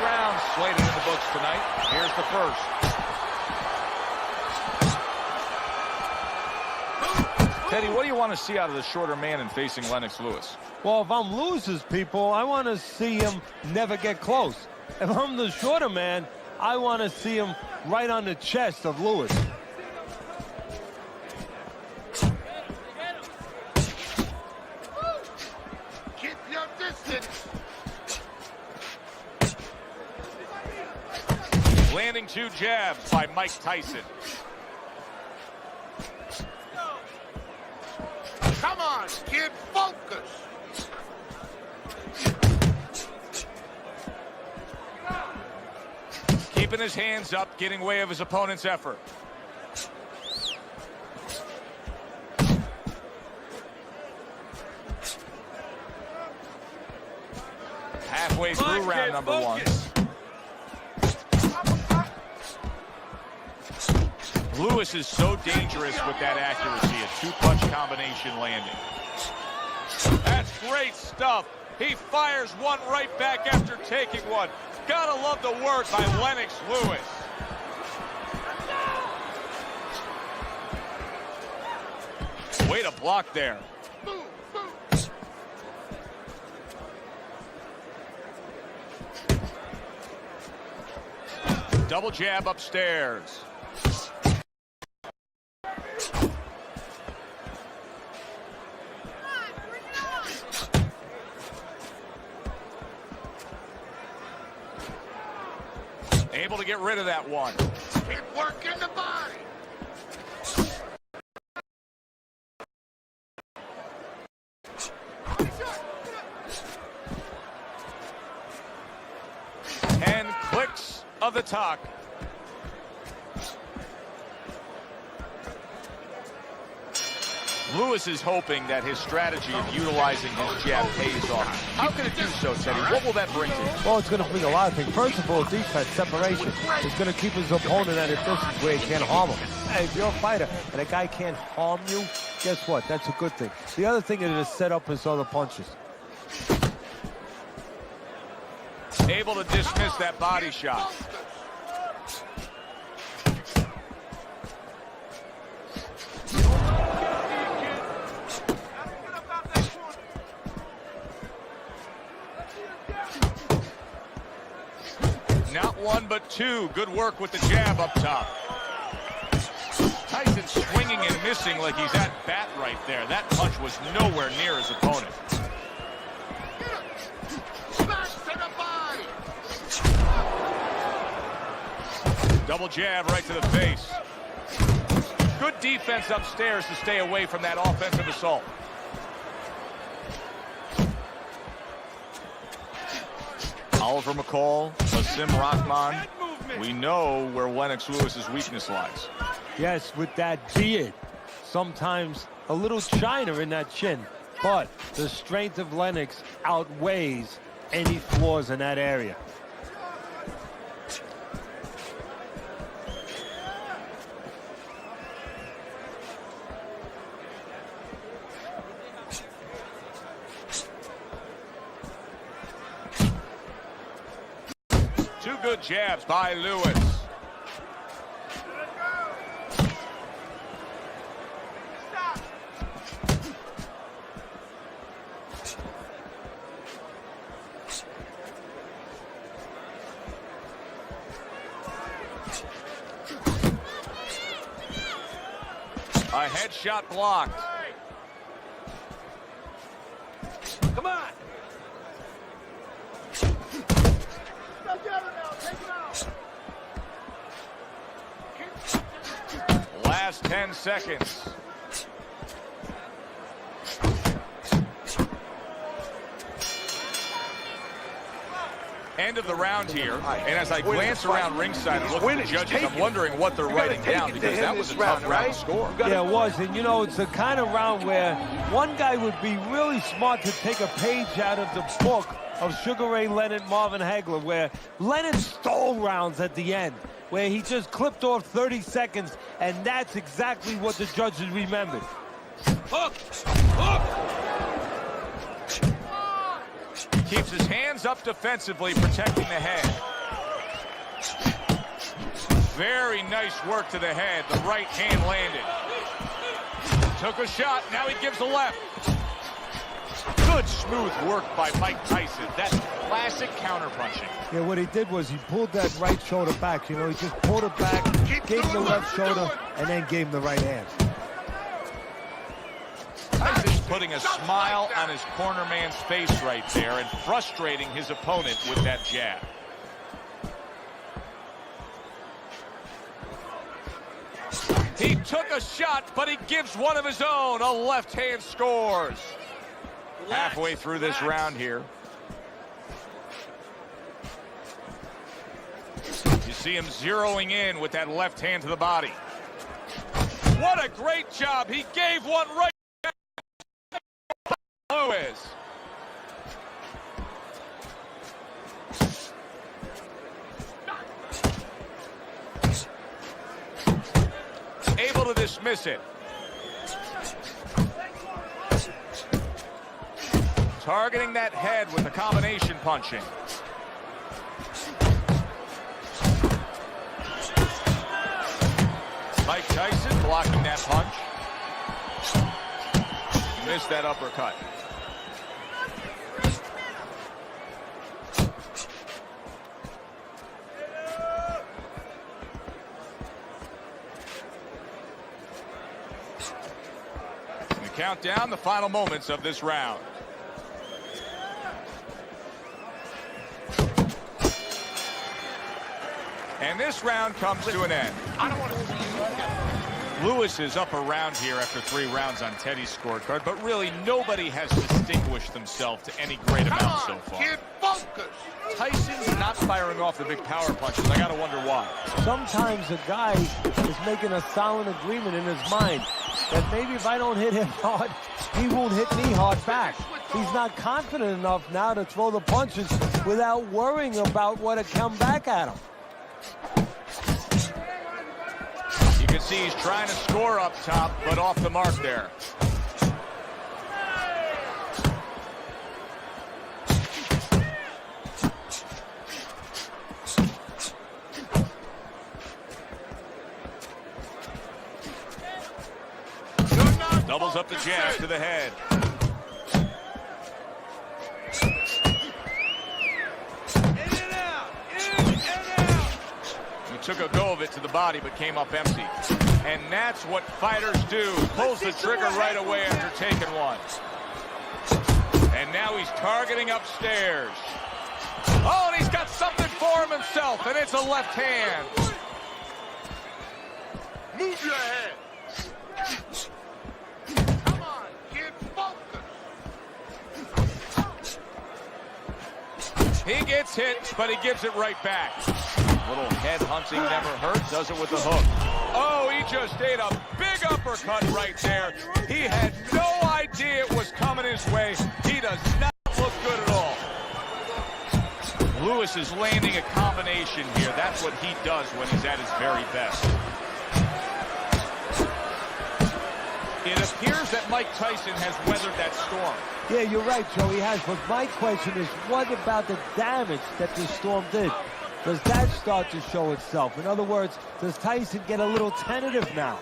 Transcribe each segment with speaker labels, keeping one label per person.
Speaker 1: Rounds slated in the books tonight. Here's the first. Teddy, what do you want to see out of the shorter man in facing Lennox Lewis?
Speaker 2: Well, if I'm Lewis's people, I want to see him never get close. If I'm the shorter man, I want to see him right on the chest of Lewis.
Speaker 3: Keep your distance.
Speaker 1: Landing 2 jabs by Mike Tyson.
Speaker 3: Come on, kid, focus.
Speaker 1: Keeping his hands up, getting way of his opponent's effort. Halfway through round number 1. Lewis is so dangerous with that accuracy, a 2-punch combination landing. That's great stuff. He fires one right back after taking one. Gotta love the work by Lennox Lewis. Way to block there. Double jab upstairs. Able to get rid of that one.
Speaker 3: Keep working the body.
Speaker 1: And clicks of the talk. Lewis is hoping that his strategy of utilizing his jab pays off. How can it do so, Teddy? What will that bring to him?
Speaker 2: Well, it's going to bring a lot of things. First of all, defense, separation. It's going to keep his opponent at a distance where he can't harm him. Hey, if you're a fighter and a guy can't harm you, guess what? That's a good thing. The other thing is to set up his other punches.
Speaker 1: Able to dismiss that body shot. Not one, but two. Good work with the jab up top. Tyson swinging and missing like he's at bat right there. That punch was nowhere near his opponent. Double jab right to the face. Good defense upstairs to stay away from that offensive assault. Oliver McCall, Wasim Rahman. We know where Lennox Lewis's weakness lies.
Speaker 2: Yes, with that beard. Sometimes a little shiner in that chin. But the strength of Lennox outweighs any flaws in that area.
Speaker 1: Two good jabs by Lewis. A headshot blocked.
Speaker 3: Come on.
Speaker 1: Last 10 seconds. End of the round here, and as I glance around ringside and look at the judges, I'm wondering what they're writing down, because that was a tough round to score.
Speaker 2: Yeah, it was, and you know, it's the kind of round where one guy would be really smart to take a page out of the book of Sugar Ray Leonard, Marvin Hagler, where Leonard stole rounds at the end, where he just clipped off 30 seconds, and that's exactly what the judges remembered.
Speaker 3: Hook! Hook!
Speaker 1: Keeps his hands up defensively, protecting the head. Very nice work to the head. The right hand landed. Took a shot. Now he gives the left. Good smooth work by Mike Tyson. That's classic counterpunching.
Speaker 2: Yeah, what he did was he pulled that right shoulder back. You know, he just pulled it back, gave him the left shoulder, and then gave him the right hand.
Speaker 1: Tyson's putting a smile on his corner man's face right there and frustrating his opponent with that jab. He took a shot, but he gives one of his own. A left hand scores. Halfway through this round here. You see him zeroing in with that left hand to the body. What a great job. He gave one right back to Lewis. Able to dismiss it. Targeting that head with the combination punching. Mike Tyson blocking that punch. Missed that uppercut. We count down the final moments of this round. And this round comes to an end.
Speaker 3: I don't want to see you again.
Speaker 1: Lewis is up around here after 3 rounds on Teddy's scorecard, but really nobody has distinguished themselves to any great amount so far.
Speaker 3: Kid, focus.
Speaker 1: Tyson's not firing off the big power punches. I gotta wonder why.
Speaker 2: Sometimes a guy is making a silent agreement in his mind that maybe if I don't hit him hard, he won't hit me hard back. He's not confident enough now to throw the punches without worrying about what to come back at him.
Speaker 1: You can see he's trying to score up top, but off the mark there. Doubles up the jab to the head. Took a go of it to the body, but came up empty. And that's what fighters do. Pulls the trigger right away after taking one. And now he's targeting upstairs. Oh, and he's got something for him himself, and it's a left hand.
Speaker 3: Move your head. Come on, kid, focus.
Speaker 1: He gets hit, but he gives it right back. Little head hunting never hurt, does it with the hook. Oh, he just ate a big uppercut right there. He had no idea it was coming his way. He does not look good at all. Lewis is landing a combination here. That's what he does when he's at his very best. It appears that Mike Tyson has weathered that storm.
Speaker 2: Yeah, you're right, Joe, he has. But my question is, what about the damage that the storm did? Does that start to show itself? In other words, does Tyson get a little tentative now?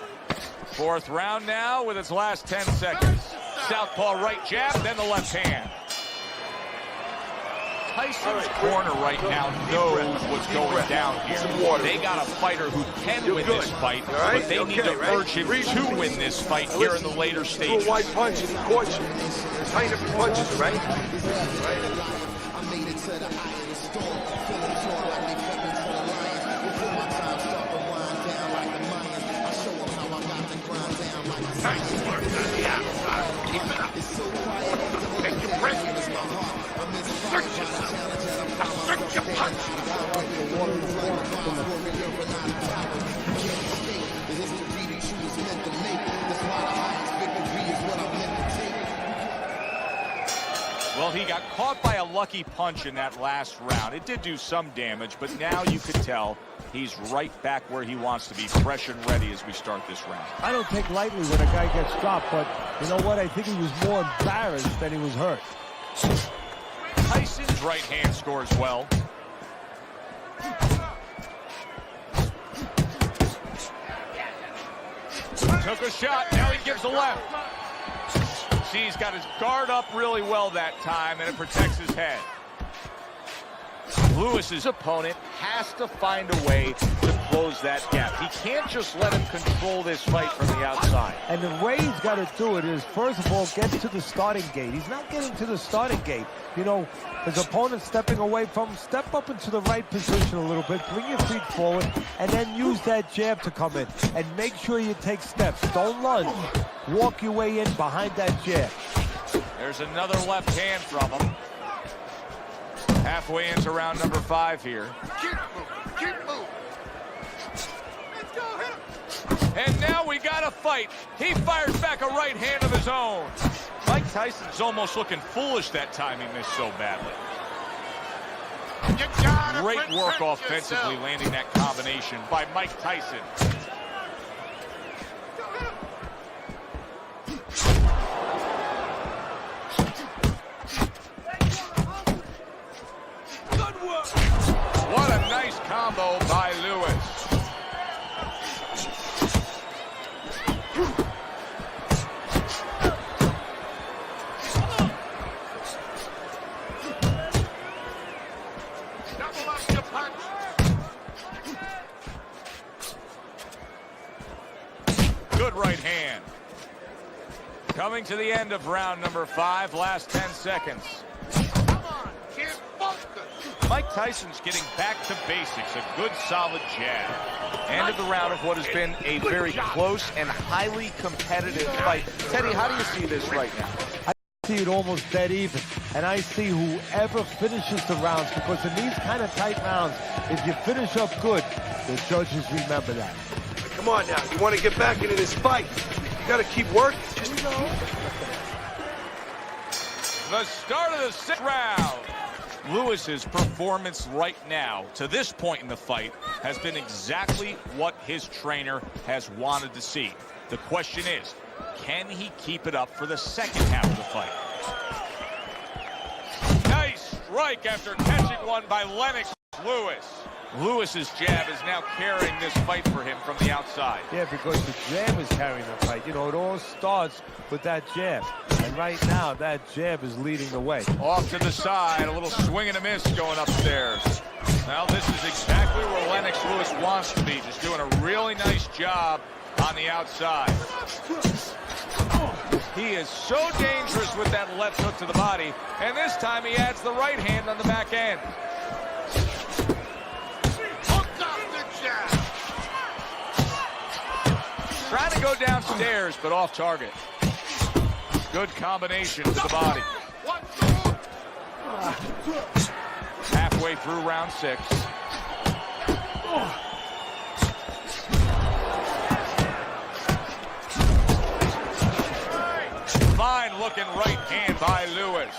Speaker 1: 4th round now with its last 10 seconds. Southpaw right jab, then the left hand. Tyson's corner right now knows what's going down here. They got a fighter who can win this fight, but they need to urge him to win this fight here in the later stages.
Speaker 4: White punches, caught you. Tighter punches, right?
Speaker 5: I made it to the eye of the storm, feeling torn like they flipping to the lions. Before my time start to wind down like the Mayans, I show them how I got to grind down like the
Speaker 3: Nice work on the outside. Keep it up.
Speaker 5: It's so quiet,
Speaker 3: Take your breath.
Speaker 5: it's my heart. I'm
Speaker 3: Search yourself. Search your punch.
Speaker 1: Well, he got caught by a lucky punch in that last round. It did do some damage, but now you could tell he's right back where he wants to be, fresh and ready as we start this round.
Speaker 2: I don't take lightly when a guy gets dropped, but you know what? I think he was more embarrassed than he was hurt.
Speaker 1: Tyson's right hand scores well. Took a shot, now he gives a left. See, he's got his guard up really well that time, and it protects his head. Lewis's opponent has to find a way to close that gap. He can't just let him control this fight from the outside.
Speaker 2: And the way he's got to do it is, first of all, get to the starting gate. He's not getting to the starting gate. You know, his opponent stepping away from him, step up into the right position a little bit, bring your feet forward, and then use that jab to come in. And make sure you take steps. Don't lunge. Walk your way in behind that jab.
Speaker 1: There's another left hand from him. Halfway into round number 5 here.
Speaker 3: Keep moving. Keep moving. Let's go, hit him.
Speaker 1: And now we got a fight. He fires back a right hand of his own. Mike Tyson's almost looking foolish that time he missed so badly.
Speaker 3: You gotta
Speaker 1: Great work
Speaker 3: protect
Speaker 1: offensively
Speaker 3: yourself.
Speaker 1: landing that combination by Mike Tyson. What a nice combo by Lewis.
Speaker 3: Double up your punch.
Speaker 1: Good right hand. Coming to the end of round number 5, last 10 seconds.
Speaker 3: Come on, kid, focus.
Speaker 1: Mike Tyson's getting back to basics, a good solid jab. End of the round of what has been a very close and highly competitive fight. Teddy, how do you see this right now?
Speaker 2: I see it almost dead even, and I see whoever finishes the rounds, because in these kind of tight rounds, if you finish up good, the judges remember that.
Speaker 4: Come on now. You want to get back into this fight. You got to keep working. Just
Speaker 1: The start of the 6th round. Lewis's performance right now, to this point in the fight, has been exactly what his trainer has wanted to see. The question is, can he keep it up for the second half of the fight? Nice strike after catching one by Lennox Lewis. Lewis's jab is now carrying this fight for him from the outside.
Speaker 2: Yeah, because the jab is carrying the fight. You know, it all starts with that jab. And right now, that jab is leading the way.
Speaker 1: Off to the side, a little swing and a miss going upstairs. Now this is exactly where Lennox Lewis wants to be, just doing a really nice job on the outside. He is so dangerous with that left hook to the body, and this time he adds the right hand on the back end.
Speaker 3: Hook up the jab.
Speaker 1: Trying to go downstairs, but off target. Good combination to the body. Halfway through round 6. Fine looking right hand by Lewis.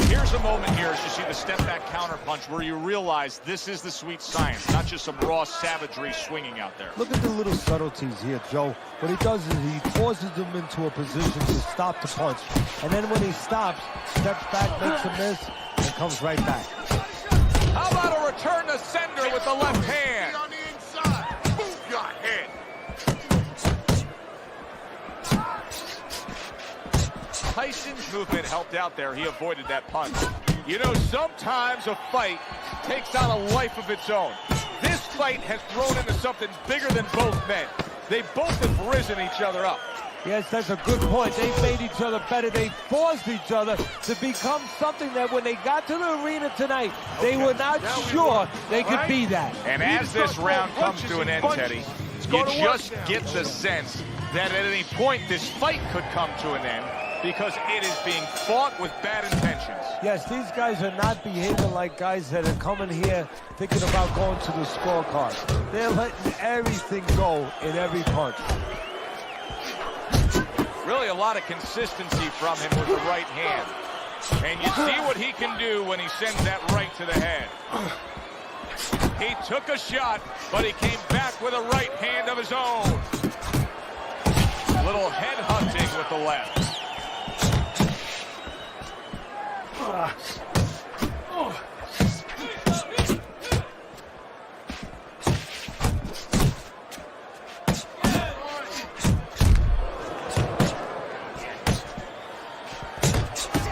Speaker 1: Here's a moment here as you see the step back counter punch where you realize this is the sweet science, not just some raw savagery swinging out there.
Speaker 2: Look at the little subtleties here, Joe. What he does is he forces them into a position to stop the punch. And then when he stops, steps back, makes a miss, and comes right back.
Speaker 1: How about a return to sender with the left hand?
Speaker 3: On the inside. Move your head.
Speaker 1: Tyson's movement helped out there. He avoided that punch. You know, sometimes a fight takes on a life of its own. This fight has grown into something bigger than both men. They both have risen each other up.
Speaker 2: Yes, that's a good point. They made each other better. They forced each other to become something that when they got to the arena tonight, they were not sure they could be that.
Speaker 1: And as this round comes to an end, Teddy, you just get the sense that at any point this fight could come to an end because it is being fought with bad intentions.
Speaker 2: Yes, these guys are not behaving like guys that are coming here thinking about going to the scorecard. They're letting everything go in every punch.
Speaker 1: Really a lot of consistency from him with the right hand. And you see what he can do when he sends that right to the head. He took a shot, but he came back with a right hand of his own. Little head hunting with the the left.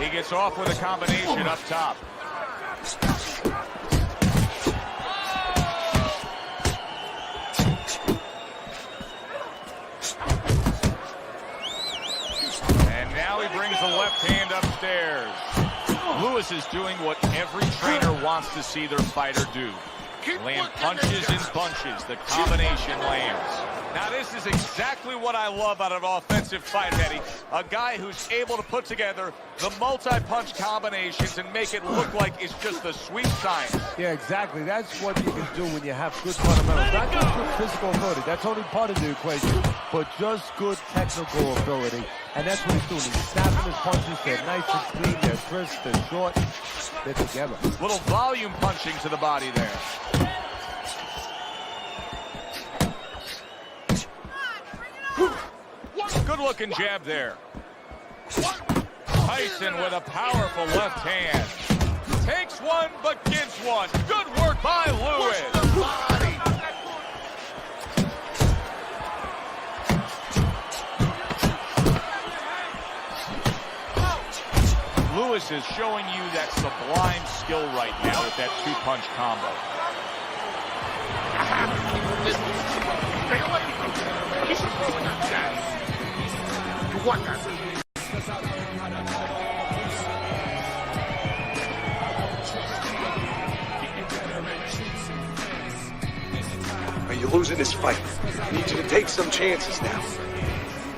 Speaker 1: He gets off with a combination up top. And now he brings the left hand upstairs. Lewis is doing what every trainer wants to see their fighter do. Land punches in bunches. The combination lands. Now this is exactly what I love out of an offensive fight, Eddie. A guy who's able to put together the multi-punch combinations and make it look like it's just a sweet science.
Speaker 2: Yeah, exactly. That's what you can do when you have good fundamentals. Not just good physical ability. That's only part of the equation. But just good technical ability. And that's what he's doing. He's snapping his punches. They're nice and clean. They're crisp. They're short. They're together.
Speaker 1: Little volume punching to the body there. Good looking jab there. Tyson with a powerful left hand. Takes one, but gives one. Good work by Lewis. Lewis is showing you that sublime skill right now with that two-punch combo.
Speaker 4: You're losing this fight. I need you to take some chances now.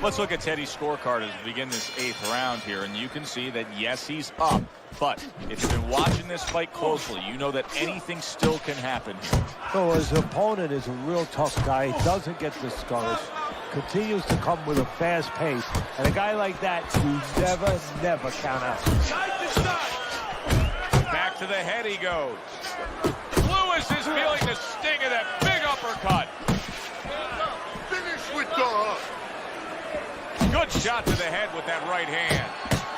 Speaker 1: Let's look at Teddy's scorecard as we begin this 8th round here, and you can see that, yes, he's up. But if you've been watching this fight closely, you know that anything still can happen here.
Speaker 2: So his opponent is a real tough guy. He doesn't get discouraged. Continues to come with a fast pace. And a guy like that, you never count out.
Speaker 1: Back to the head he goes. Lewis is feeling the sting of that big uppercut.
Speaker 3: Finish with the hook.
Speaker 1: Good shot to the head with that right hand.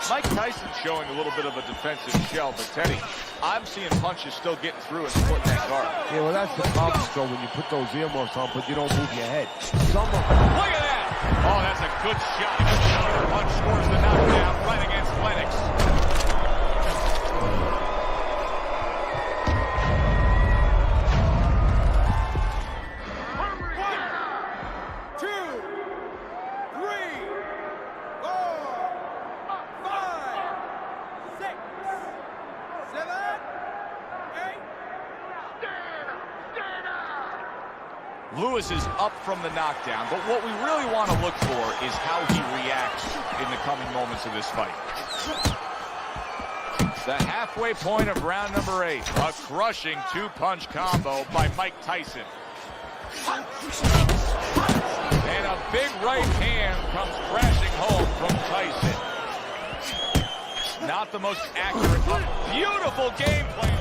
Speaker 1: Mike Tyson showing a little bit of a defensive shell, but Teddy, I'm seeing punches still getting through and splitting that guard.
Speaker 2: Yeah, well, that's the problem, Joe, when you put those earmuffs on, but you don't move your head.
Speaker 1: Look at that! Oh, that's a good shot. Punch scores the knockdown right against Lennox. Lewis is up from the knockdown, but what we really want to look for is how he reacts in the coming moments of this fight. The halfway point of round number 8. A crushing two-punch combo by Mike Tyson. And a big right hand comes crashing home from Tyson. Not the most accurate, but beautiful game plan.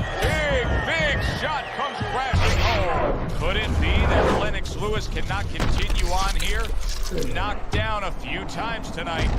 Speaker 1: Big shot comes crashing home. Could it be that Lennox Lewis cannot continue on here? Knocked down a few times tonight.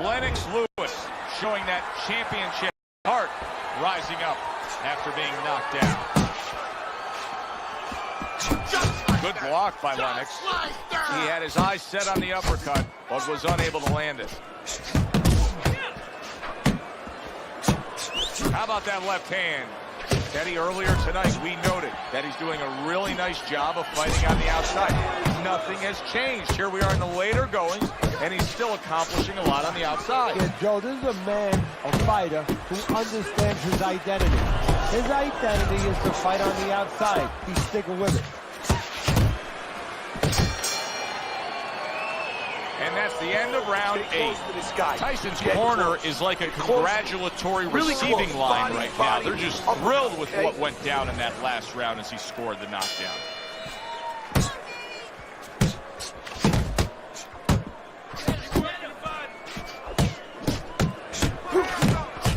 Speaker 1: Lennox Lewis showing that championship heart rising up after being knocked down. Good block by Lennox. He had his eyes set on the uppercut, but was unable to land it. How about that left hand? Teddy, earlier tonight, we noted that he's doing a really nice job of fighting on the outside. Nothing has changed. Here we are in the later goings, and he's still accomplishing a lot on the outside.
Speaker 2: Yeah, Joe, this is a man, a fighter, who understands his identity. His identity is to fight on the outside. He's sticking with it.
Speaker 1: And that's the end of round
Speaker 4: Stay
Speaker 1: 8.
Speaker 4: close to this guy.
Speaker 1: Tyson's
Speaker 4: Get
Speaker 1: corner
Speaker 4: close.
Speaker 1: is like a
Speaker 4: Get close.
Speaker 1: congratulatory
Speaker 4: Really
Speaker 1: receiving
Speaker 4: close.
Speaker 1: line
Speaker 4: Body,
Speaker 1: right now.
Speaker 4: body.
Speaker 1: They're just
Speaker 4: Up,
Speaker 1: thrilled with
Speaker 4: okay.
Speaker 1: what went down in that last round as he scored the knockdown.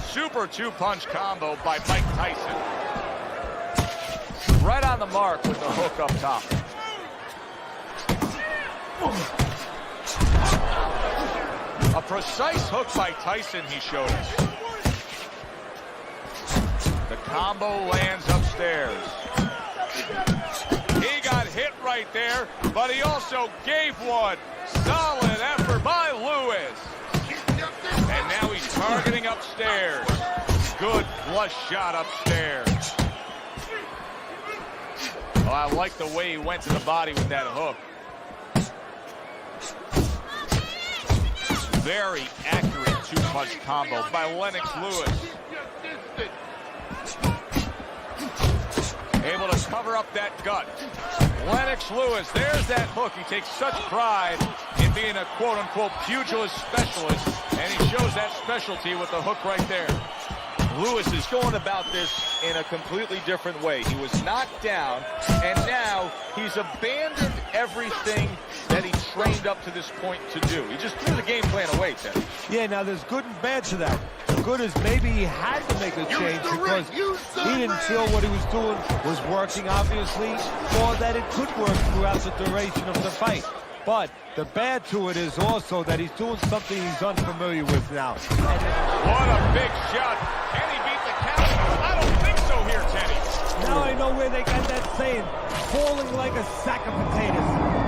Speaker 1: Super two-punch combo by Mike Tyson. Right on the mark with the hook up top. A precise hook by Tyson, he showed us. The combo lands upstairs. He got hit right there, but he also gave one. Solid effort by Lewis. And now he's targeting upstairs. Good flush shot upstairs. Oh, I like the way he went to the body with that hook. Very accurate two-punch combo by Lennox Lewis. Able to cover up that gut. Lennox Lewis, there's that hook. He takes such pride in being a quote-unquote pugilist specialist, and he shows that specialty with the hook right there. Lewis is going about this in a completely different way. He was knocked down, and now he's abandoned everything that he trained up to this point to do. He just threw the game plan away, Ted.
Speaker 2: Yeah, now there's good and bad to that. The good is maybe he had to make a change because he didn't feel what he was doing was working, obviously, or that it could work throughout the duration of the fight. But the bad to it is also that he's doing something he's unfamiliar with now.
Speaker 1: What a big shot. Can he beat the count? I don't think so here, Teddy.
Speaker 2: Now I know where they got that saying, falling like a sack of potatoes.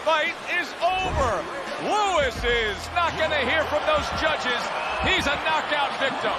Speaker 1: Fight is over. Lewis is not going to hear from those judges. He's a knockout victim.